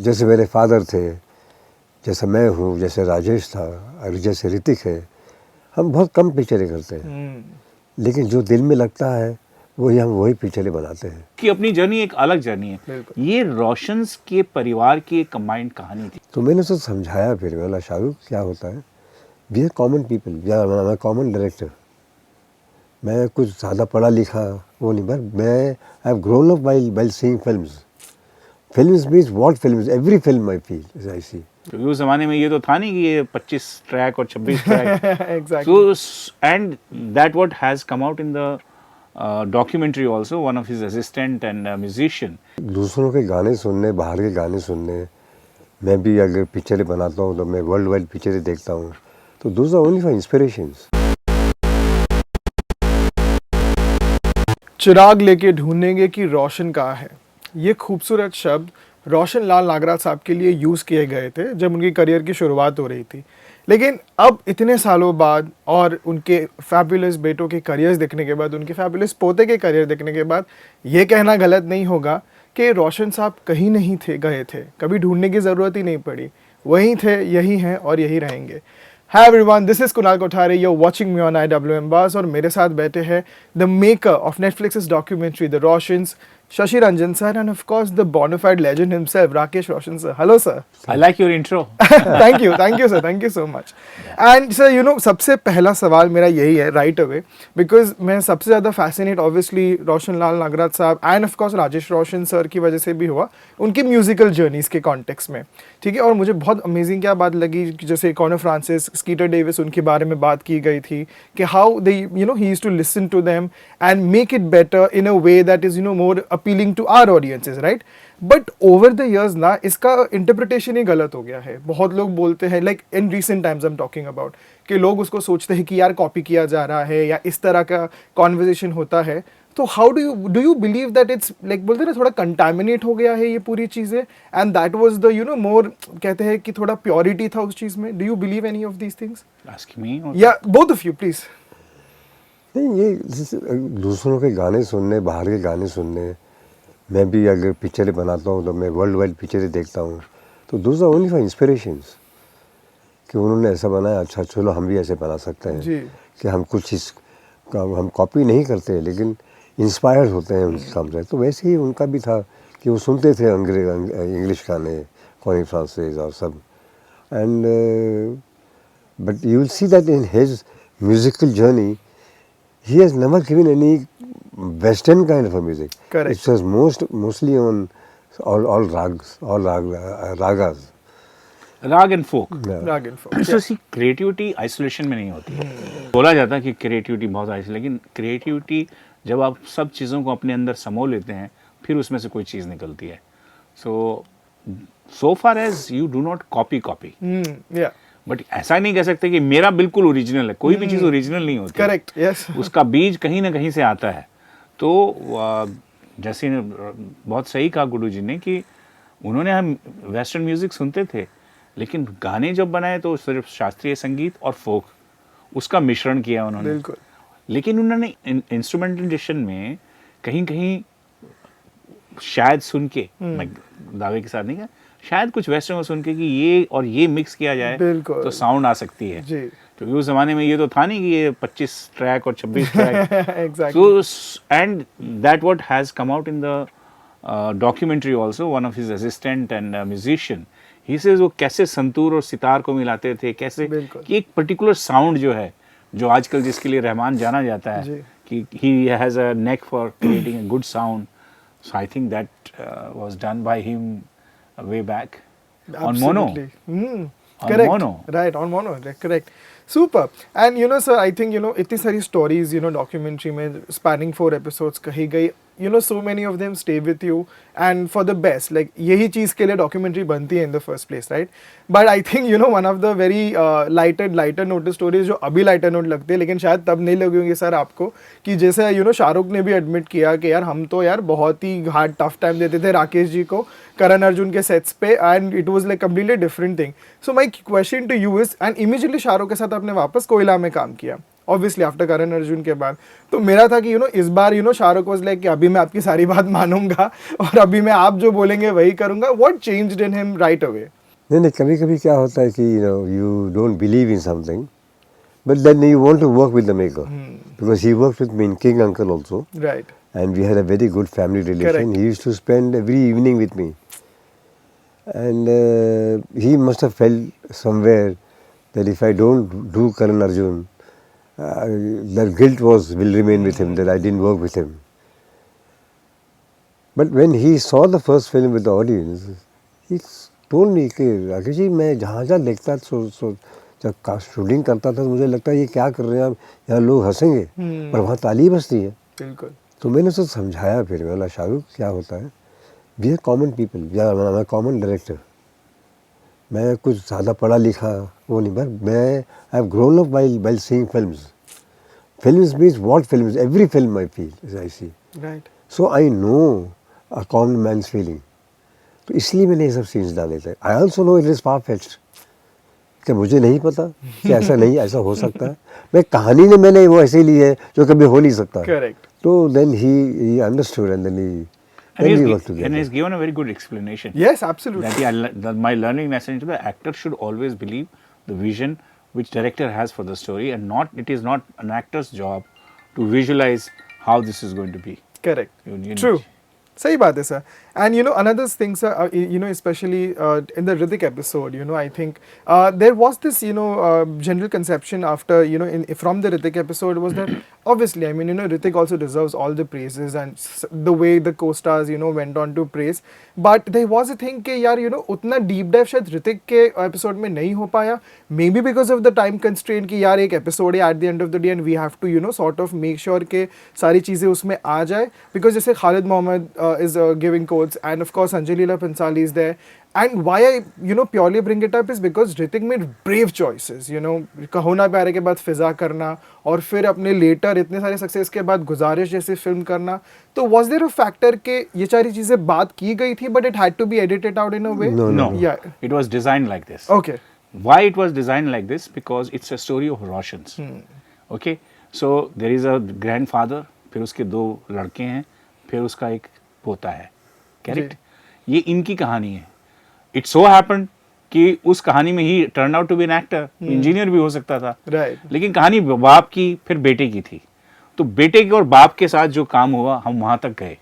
जैसे मेरे फादर थे, जैसे मैं हूँ, जैसे राजेश था और जैसे ऋतिक है, हम बहुत कम पिक्चरें करते हैं, लेकिन जो दिल में लगता है वही हम वही पिक्चरें बनाते हैं। कि अपनी जर्नी एक अलग जर्नी है। ये रोशंस के परिवार की एक कंबाइंड कहानी थी। तो मैंने तो समझाया, फिर बोला शाहरुख क्या होता है, we are common people, we are common director. मैं कुछ ज़्यादा पढ़ा लिखा वो नहीं, बस मैं I have grown up while seeing films. Films means what films? Every film I feel as I see. क्योंकि उस जमाने में ये तो था नहीं कि ये 25 ट्रैक और 26 track. Exactly. So and that what has come out in the documentary also, one of his assistant and musician. दूसरों के गाने सुनने, बाहर के गाने सुनने, मैं भी अगर पिक्चरें बनाता हूँ तो मैं वर्ल्ड वाइड पिक्चरें देखता हूँ, तो those are only for inspirations. चिराग लेके ढूंढेंगे कि रोशन कहाँ है, ये खूबसूरत शब्द रोशन लाल नागराज साहब के लिए यूज़ किए गए थे जब उनकी करियर की शुरुआत हो रही थी। लेकिन अब इतने सालों बाद और उनके फैबुलस बेटों के करियर्स देखने के बाद, उनके फैबुलस पोते के करियर देखने के बाद, ये कहना गलत नहीं होगा कि रोशन साहब कहीं नहीं गए थे, कभी ढूंढने की ज़रूरत ही नहीं पड़ी, वहीं थे, यही हैं और यही रहेंगे। Hi everyone, this is Kunal Kothare. You're watching me on IWM Buzz और मेरे साथ बैठे हैं the maker of Netflix's documentary The Roshans, Shashi Ranjan sir, and of course the bona fide legend himself, Rakesh Roshan sir. Hello sir. I like your intro. Thank you sir, thank you so much. And sir, you know, सबसे पहला सवाल मेरा यही है right away, because मैं सबसे ज़्यादा fascinate obviously रोशन लाल नागराज साहब and of course Rajesh Roshan sir की वजह से भी हुआ उनकी म्यूजिकल जर्नीज के कॉन्टेक्स्ट में, ठीक है। और मुझे बहुत अमेजिंग क्या बात लगी कि जैसे कॉनर फ्रांसिस, स्कीटर डेविस, उनके बारे में बात की गई थी कि how they you know he used to listen to them and make it better in a way that is you know more appealing to our audiences, right. But over the years ना इसका interpretation ही गलत हो गया है। बहुत लोग बोलते हैं, like in recent times I am talking about, कि लोग उसको सोचते हैं कि यार कॉपी किया जा रहा है या इस तरह का कॉन्वर्जेशन होता है। तो how do you believe that it's like, बोलते हैं ना, थोड़ा कंटामिनेट हो गया है ये पूरी चीज़ें, and that was the you know more, कहते हैं कि थोड़ा प्योरिटी था उस चीज़ में। Do you believe any of these things? Ask me or या बोथ ऑफ यू प्लीज। नहीं, ये दूसरों के गाने सुनने, बाहर के गाने सुनने, मैं भी अगर पिक्चरें बनाता हूँ तो मैं वर्ल्ड वाइड पिक्चरें देखता हूँ, तो those are only for inspirations. कि उन्होंने ऐसा बनाया, अच्छा चलो हम भी ऐसे बना सकते हैं जी। कि हम कुछ चीज़ हम कॉपी नहीं करते लेकिन इंस्पायर होते हैं उनके काम से। तो वैसे ही उनका भी था कि वो सुनते थे इंग्लिश गाने, कॉनी फ्रांसिस और सब, and but you will see that in his musical journey he has never given any western kind of a music. Correct. It was mostly on all ragas, ragas. राग and folk. राग and folk. तो सी creativity isolation में नहीं होती है। बोला जाता है कि क्रिएटिविटी बहुत आइसोलेशन, लेकिन क्रिएटिविटी जब आप सब चीज़ों को अपने अंदर समो लेते हैं फिर उसमें से कोई चीज़ निकलती है। So far as you do not copy या बट ऐसा नहीं कह सकते कि मेरा बिल्कुल ओरिजिनल है। कोई भी चीज़ ओरिजिनल नहीं होती। Correct, yes. उसका बीज कहीं ना कहीं से आता है। तो जैसे बहुत सही कहा गुरु जी ने कि उन्होंने, हम वेस्टर्न म्यूजिक सुनते थे लेकिन गाने जब बनाए तो सिर्फ शास्त्रीय संगीत और फोक, उसका मिश्रण किया उन्होंने। बिल्कुल। लेकिन उन्होंने इंस्ट्रूमेंटेशन में कहीं कहीं शायद सुन के, मैं दावे के साथ नहीं कहा, शायद कुछ वेस्टर्न को सुन के कि ये और ये मिक्स किया जाए तो साउंड आ सकती है जी। क्योंकि उस जमाने में ये तो था नहीं कि ये 25 ट्रैक और 26 track. Exactly. So and that what has come out in the documentary also, one of his assistant and musician, he says वो कैसे संतूर और सितार को मिलाते थे, कैसे कि एक पर्टिकुलर साउंड जो है, जो आजकल जिसके लिए रहमान जाना जाता है कि he has a neck for creating a good sound. So I think that was done by him way back. Absolutely. On mono. Correct. On mono. Right, on mono. Correct. Super. And you know sir, I think you know इतनी सारी stories you know documentary में spanning 4 episodes कही गई, you know so many of them stay with you and for the best, like यही चीज़ के लिए documentary बनती है in the first place, right? But I think you know one of the very lighter note stories जो अभी lighter note लगते हैं लेकिन शायद तब नहीं लगे होंगे सर आपको, कि जैसे you know शाहरुख ने भी admit किया कि यार हम तो यार बहुत ही hard tough time देते थे राकेश जी को करण अर्जुन के सेट्स पे, and it was like completely different thing. So my question to you is, and immediately Shahrukh के साथ आपने वापस कोयला में काम किया, ऑब्वियसली आफ्टर करण अर्जुन के बाद. तो मेरा था कि इस बार शाहरुख वाज लाइक कि अभी मैं आपकी सारी बात मानूंगा और अभी मैं आप जो बोलेंगे वही करूंगा. What changed in him right away? नहीं नहीं, कभी कभी क्या होता है कि you don't believe in something but then you want to work with the maker because he worked with me in King Uncle also right. and we had a very good family relation. Correct. He used to spend every evening with me, and he must have felt somewhere that if I don't do Karan Arjun, that guilt will remain with him that I didn't work with him. But when he saw the first film with the audience, he told me कि राकेश जी मैं जहाँ जहाँ देखता जब shooting करता था तो मुझे लगता है ये क्या कर रहे हैं आप, यहाँ लोग हंसेंगे पर वहाँ ताली बजती है. बिल्कुल. तो मैंने उसे समझाया फिर बोला शाहरुख क्या होता है, we are common people, we are common director. मैं कुछ ज़्यादा पढ़ा लिखा वो नहीं, बट मैं I have grown up while seeing films. Films means what films? Every film I feel as I see. Right. So I know a common man's feeling. तो इसलिए मैंने ये सब सीन्स डाले थे. I also know it is far fetched कि मुझे नहीं पता कि ऐसा नहीं ऐसा हो सकता है. मैं कहानी ने मैंने वो ऐसे ली है जो कभी हो नहीं सकता. Correct. So then he understood and then we worked together. And he's given a very good explanation. Yes, absolutely. That my learning lesson is the actor should always believe the vision which director has for the story, and it is not an actor's job to visualize how this is going to be. Correct. You True. सही बात है sir. And another thing sir, especially in the Hrithik episode, I think there was this general conception after from the Hrithik episode was that obviously I mean Hrithik also deserves all the praises and the way the co-stars went on to praise, but there was a thing कि यार उतना deep dive शायद Hrithik के episode में नहीं हो पाया, maybe because of the time constraint कि यार एक episode है at the end of the day and we have to sort of make sure कि सारी चीज़ें उसमें आ जाए, because जैसे Khalid Mohammed is giving quotes and of course Anjali Leela Bhansali is there. And why I purely bring it up is because Hrithik made brave choices. कहो ना प्यारे के बाद फिजा करना और फिर अपने लेटर इतने सारे सक्सेस के बाद गुजारिश जैसी फिल्म करना. तो was there a factor कि ये सारी चीजें बात की गई थी but it had to be edited out in a way? No. Yeah. It was designed like this. Okay. Why it was designed like this? Because it's a story of Roshans. Okay. So there is a grandfather, फिर उसके दो लड़के हैं, फिर उसका एक पोता है. Correct? ये इनकी कहानी है. It so happened कि उस कहानी में ही turn out to be an actor, engineer भी हो सकता था. Right. लेकिन कहानी बाप की फिर बेटे की थी. तो बेटे के और बाप के साथ जो काम हुआ हम वहां तक गए.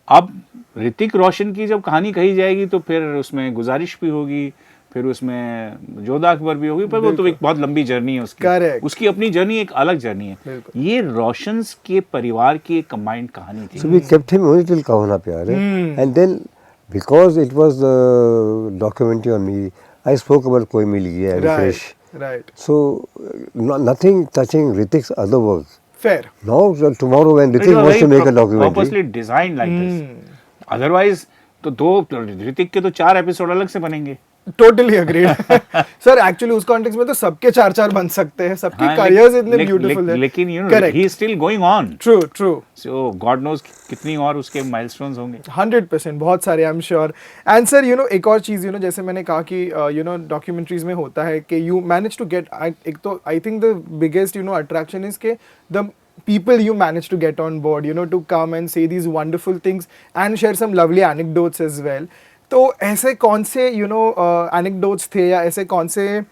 अब ऋतिक रोशन की जब कहानी कही जाएगी तो फिर उसमें गुजारिश भी होगी, फिर उसमें जोधा अकबर भी होगी, पर वो तो एक बहुत लंबी जर्नी है उसकी. Correct. उसकी अपनी जर्नी एक अलग जर्नी है. ये रोशंस के परिवार की एक कंबाइंड कहानी थी. So we kept him only till कहो ना प्यारे. And then because it was the documentary on me, I spoke about कोई मिल गया and Right. Krish. Right. So nothing touching Hrithik's other work. Fair. Now tomorrow when It Hrithik was wants to very make a documentary, purposely designed like this. Otherwise तो दो ऋतिक के तो 4 episode अलग से बनेंगे. Totally agreed. Sir actually उस context में तो सबके 4 बन सकते हैं, सबके करियर्स इतने ब्यूटीफुल हैं. लेकिन he is still going on. True. So God knows कितनी और उसके माइलस्टोन्स होंगे. 100% बहुत सारे I am sure. And sir एक और चीज़ जैसे मैंने कहा कि डॉक्यूमेंट्रीज में होता है कि यू मैनेज टू गेट, एक तो I think the biggest attraction is के the people you manage to get on board, to come and say these wonderful things and share some lovely anecdotes as well. तो ऐसे कौन से anecdotes थे या ऐसे कौन से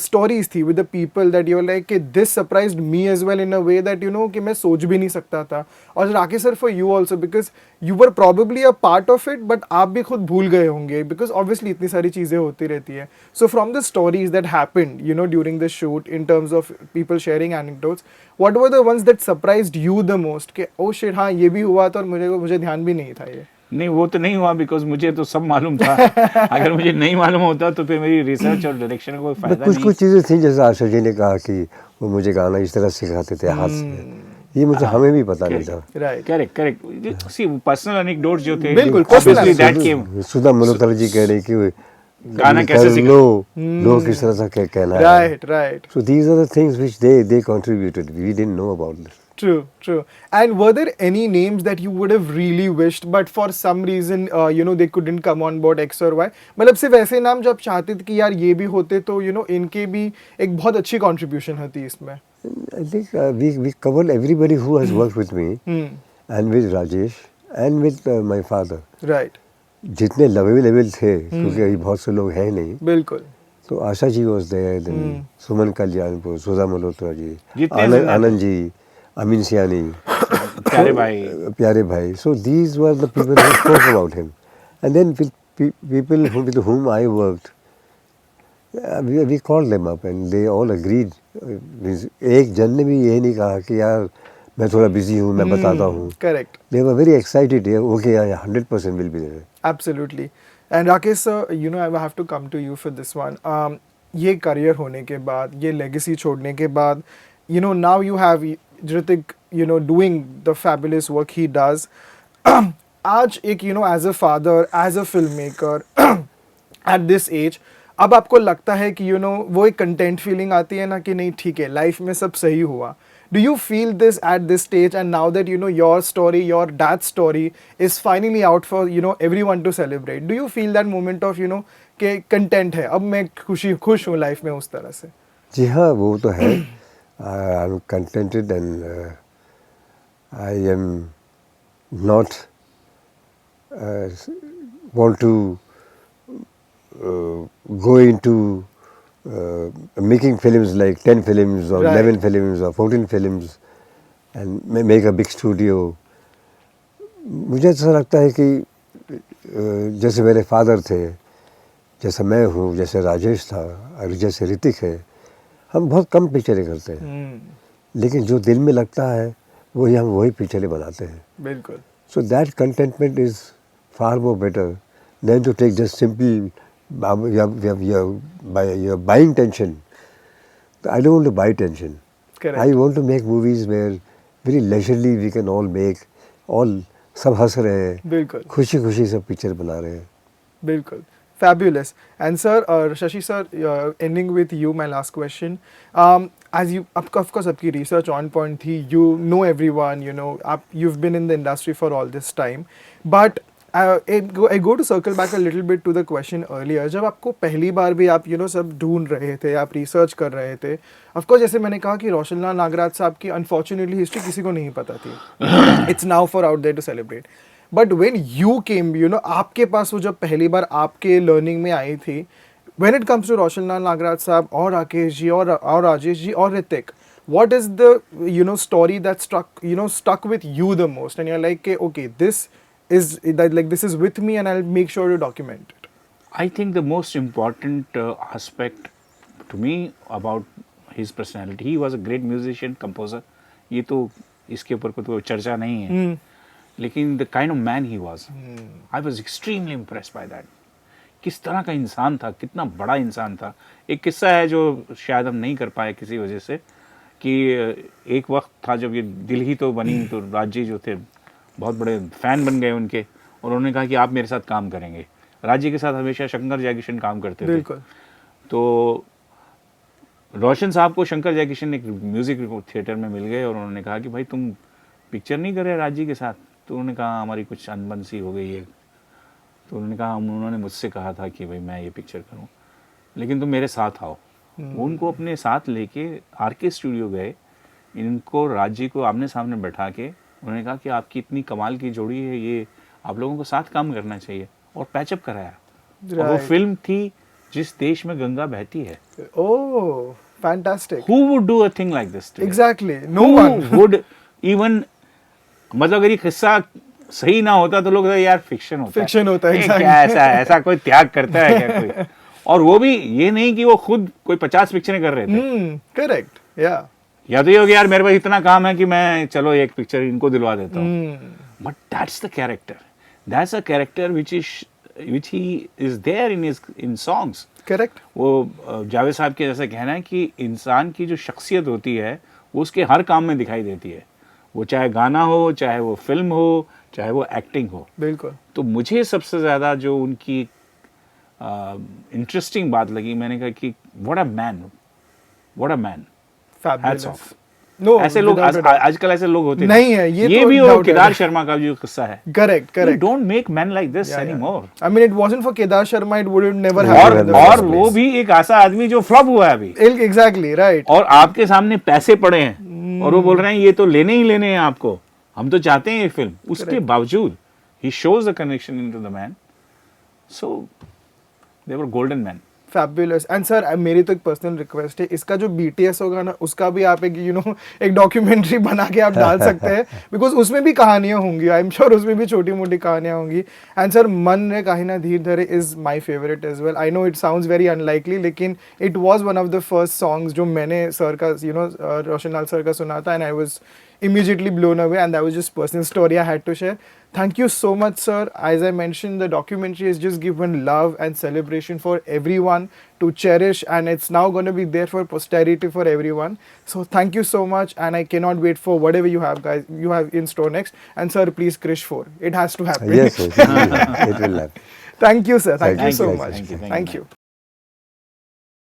stories थी with the people that you were like कि this surprised me as well in a way that कि मैं सोच भी नहीं सकता था. और Rakesh sir for you also because you were probably a part of it but आप भी खुद भूल गए होंगे because obviously इतनी सारी चीज़ें होती रहती है. So from the stories that happened during the shoot in terms of people sharing anecdotes, what were the ones that surprised you the most कि oh shit हाँ ये भी हुआ था और मुझे ध्यान भी नहीं था ये. नहीं वो तो नहीं हुआ बिकॉज मुझे तो सब मालूम था. अगर मुझे नहीं मालूम होता तो फिर मेरी रिसर्च और डायरेक्शन का कोई फायदा नहीं. कुछ चीज़ें थी जैसे आशा जी ने कहा कि वो मुझे गाना इस तरह सिखाते थे हाथ से, ये मुझे हमें भी पता नहीं था. Right. करेक्ट. सी पर्सनल एनेक्डोट्स जो थे, बिल्कुल, obviously that came. सुधा मल्होत्रा जी कह रही कि गाना कैसे सीखा? लो किस तरह से कहना है. Right. So these are the things which they contributed. We didn't know about this. True. And were there any names that you would have really wished but for some reason they couldn't come on board X or Y? मतलब सिर्फ ऐसे नाम जब चाहते थे कि यार ये भी होते तो इनके भी एक बहुत अच्छी कंट्रीब्यूशन होती इसमें. I think we covered everybody who has worked with me and with Rajesh and with my father. Right, जितने अवेलेबल थे क्योंकि अभी बहुत से लोग हैं नहीं, बिल्कुल, तो Asha ji was there, then Suman Kalyanpur, सुधा मल्होत्रा जी, जितने जिंदा थे। आनंद जी, अमीन सियानी, प्यारे भाई, प्यारे भाई. So these were the people who spoke about him. And then with people with whom I worked, we called them up and they all agreed. Means एक जन ने भी ये नहीं कहा कि यार मैं थोड़ा बिजी हूँ, मैं बताता हूँ. Correct, They were very excited. Yeah, okay, yeah, 100% will be there. Absolutely. And Rakesh sir, you know I have to come to you for this one. ये करियर होने के बाद, ये लेगेसी छोड़ने के बाद, you know now you have Hrithik, you know doing the fabulous work he does. आज एक you know as a father, as a film maker at this age, अब आपको लगता है कि यू नो वो एक कंटेंट फीलिंग आती है ना कि नहीं ठीक है, लाइफ में सब सही हुआ. Do you feel this at this stage, and now that you know your story, your dad's story is finally out for you know everyone to celebrate? Do you feel that moment of you know कि content है, अब मैं खुश हूँ life में उस तरह से? जी हाँ, वो तो है. I am contented and I am not want to go into making films like 10 films or Right. 11 films or 14 films and make a big studio. मुझे ऐसा लगता है कि जैसे मेरे फादर थे, जैसे मैं हूँ, जैसे राजेश था और जैसे ऋतिक है, हम बहुत कम पिक्चरें करते हैं, लेकिन जो दिल में लगता है वही हम वही पिक्चरें बनाते हैं. बिल्कुल. So that contentment is far more better than to take just simple, you're buying tension. I don't want to buy tension. Correct. I want to make movies where very leisurely we can all make, all सब हंस रहे हैं, बिल्कुल. खुशी खुशी सब picture बना रहे हैं. बिल्कुल. Fabulous. And sir, Shashi sir, ending with you, my last question. As you, of course, आपकी research on point थी. You know everyone. You know, you've been in the industry for all this time. But I go to circle back a little bit to the question earlier. जब आपको पहली बार भी आप you know सब ढूंढ रहे थे, आप research कर रहे थे. Of course, जैसे मैंने कहा कि रोशन लाल नागराज साहब की unfortunately history किसी को नहीं पता थी. It's now for out there to celebrate. But when you came, you know आपके पास वो जब पहली बार आपके लर्निंग में आई थी, when it comes to Roshan Lal Nagraj sahab और राकेश जी और राजेश जी और Hrithik, what is the you know story that stuck with you the most and you are like okay this is like this is with me and I will make sure to document it? I think the most important aspect to me about his personality, he was a great musician, composer. ये तो इसके ऊपर कोई चर्चा नहीं है. लेकिन the kind of man he was, I was extremely impressed by that. किस तरह का इंसान था, कितना बड़ा इंसान था. एक किस्सा है जो शायद हम नहीं कर पाए किसी वजह से, कि एक वक्त था जब ये दिल ही तो बनी, तो राजी जो थे बहुत बड़े फैन बन गए उनके, और उन्होंने कहा कि आप मेरे साथ काम करेंगे. राजी के साथ हमेशा शंकर जयकिशन काम करते थे. तो रोशन साहब को शंकर जयकिशन एक म्यूजिक थिएटर में मिल गए और उन्होंने कहा कि भाई तुम पिक्चर नहीं कर रहे राजी के साथ? तो उन्होंने कहा हमारी कुछ अनबन सी हो गई है. तो उन्होंने कहा उन्होंने मुझसे कहा था कि भाई मैं ये पिक्चर करूं, लेकिन तुम मेरे साथ आओ. वो उनको अपने साथ लेके आरके स्टूडियो गए. इनको राजी को आमने सामने बैठा के उन्होंने कहा कि आपकी इतनी कमाल की जोड़ी है, ये आप लोगों को साथ काम करना चाहिए, और पैचअप कराया. और वो फिल्म थी जिस देश में गंगा बहती है. Oh fantastic. Who would do a thing like this today? Exactly, no Who one. would even, मतलब अगर ये किस्सा सही ना होता तो लोग यार फिक्शन होता है. Fiction होता है, ये exactly. क्या ऐसा कोई त्याग करता है क्या कोई? और वो भी ये नहीं कि वो खुद कोई 50 पिक्चरें कर रहे थे. करेक्ट. या तो ये हो गया यार मेरे पास इतना काम है कि मैं चलो एक पिक्चर इनको दिलवा देता हूँ. But that's the character. That's a character which he is there in songs. Correct. वो जावेद साहब के जैसा कहना है कि इंसान की जो शख्सियत होती है वो उसके हर काम में दिखाई देती है. वो चाहे गाना हो, चाहे वो फिल्म हो, चाहे वो एक्टिंग हो. बिल्कुल. तो मुझे सबसे ज़्यादा जो उनकी इंटरेस्टिंग बात लगी, मैंने कहा कि what a man, hats off. No, ऐसे लोग without a doubt. आजकल ऐसे लोग होते नहीं है, ये तो भी doubt और है। केदार शर्मा का जो किस्सा है, Correct. Don't make man like this Yeah, yeah. Anymore. I mean, it wasn't for Kedar Sharma, it would have never Yeah, happened. in the और first वो place. भी एक ऐसा आदमी जो फ्लॉप हुआ है अभी, Exactly, right. और आपके सामने पैसे पड़े हैं और वो बोल रहे हैं ये तो लेने ही लेने हैं आपको, हम तो चाहते हैं ये फिल्म, उसके बावजूद ही shows the connection into the man, so they were golden man. Fabulous. And sir, मेरी तो एक पर्सनल रिक्वेस्ट है, इसका जो BTS होगा ना, उसका भी आप एक एक डॉक्यूमेंट्री बना के आप डाल सकते हैं, बिकॉज उसमें भी कहानियां होंगी, आई एम श्योर उसमें भी छोटी मोटी कहानियां होंगी। एंड सर, मन रे काहे ना धीर धरे is my favourite as well. I know it sounds very unlikely, लेकिन it was one of the first songs जो मैंने सर का रोशन लाल सर का सुना था, and I was immediately blown away, and that was just personal story I had to share. Thank you so much, sir. As I mentioned, the documentary has just given love and celebration for everyone to cherish, and it's now going to be there for posterity for everyone. So thank you so much, and I cannot wait for whatever you have, guys. You have in store next. And sir, please, Krish 4. It has to happen. Yes, it will happen. Thank you, sir. Thank you Thank so you, much. thank you, Thank you.